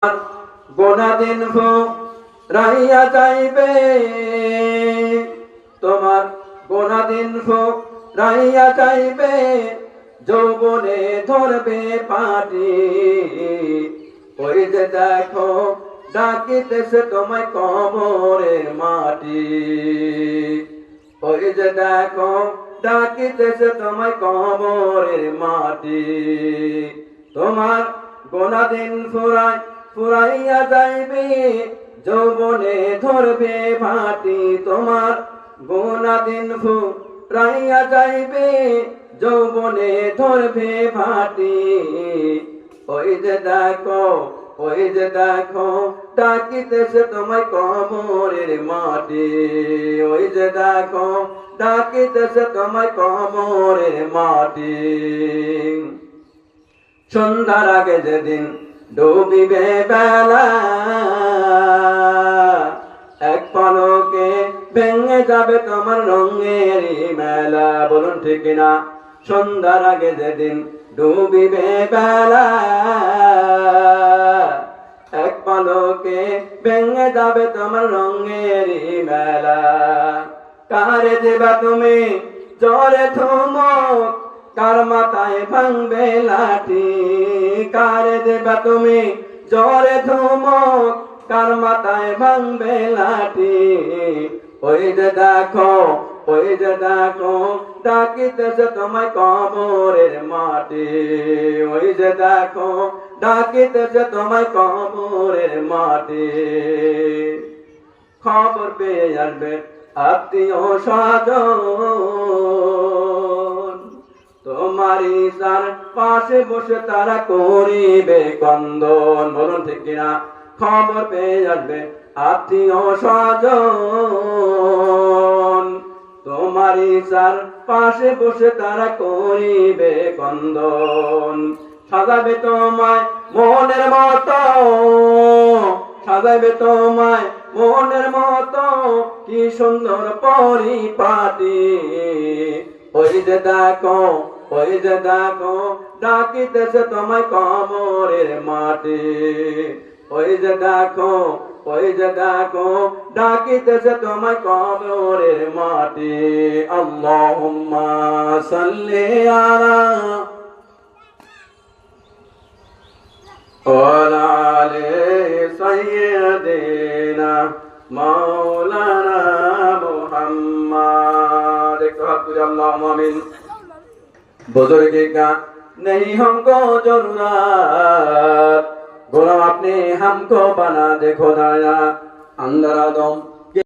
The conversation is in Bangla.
গোনা দিন রাইয়া যাইবে, তোমার গোনা দিন রাইয়া যাইবে, যৌবনে ধরবে পাটি। ওই যে দেখো ডাকিতেছে তোমায় কবরের মাটি। ওই যে দেখো ডাকিতেছে তোমায় কবরের মাটি। তোমার গোনা দিন ফুরাইয়া যাইবে, যৌবনে ধরবে ভাটি। তোমার গোনা দিন ফুরাইয়া যাইবে, যৌবনে ধরবে ভাটি। ওই যে দেখো ডাকিতেছে তোমায় কবরের মাটি। ওই যে দেখো ডাকিতেছে তোমায় কবরের মাটি। সন্ধ্যার আগে যেদিন ডুবিবে বেলা, এক পলকে ভেঙে যাবে তোমার রঙের মেলা। বলুন ঠিক না? সন্ধ্যার আগে যেদিন ডুবিবে বেলা, এক পলকে ভেঙে যাবে তোমার রঙের মেলা। কারে দেবা তুমি জরে থমক, কার মাথায় ভাঙবে লাঠি। কারে দেবা তুমি জরে ধমক, কার মাথায় ভাঙবে লাঠি। ওই যে দেখো ডাকিতেছে তোমায় কবরের মাটি। ওই যে দেখো ডাকিতেছে তোমায় কবরের মাটি। খবর পেয়ে আসবে আত্মীয় স্বজন, তোমার ইশার পাশে বসে তারা করিবে কন্দন। বলুন ঠিক কিনা? খবর পেয়ে আসবে আত্মীয় স্বজন, তোমার ইশার পাশে বসে তারা করিবে কন্দন। সাজাবে তোমায় মনের মতো, সাজাবে তোমায় মনের মতো, কি সুন্দর পরিপাটি। ওই যে দেখো ডাকিতেছে তোমায় কবরের মাটি। ওই যে দেখো ডাকিতেছে তোমায় কবরের মাটি। আল্লাহুম্মা সাল্লি আলা ওয়ালা আলি সাইয়্যিদিনা মাওলানা मुहम्मद। अल्लाहुम्मा आमीन। बुजुर्गी का नहीं हमको जरूरत, गुलाम अपने हमको बना दे खुदाया। अंदर आदम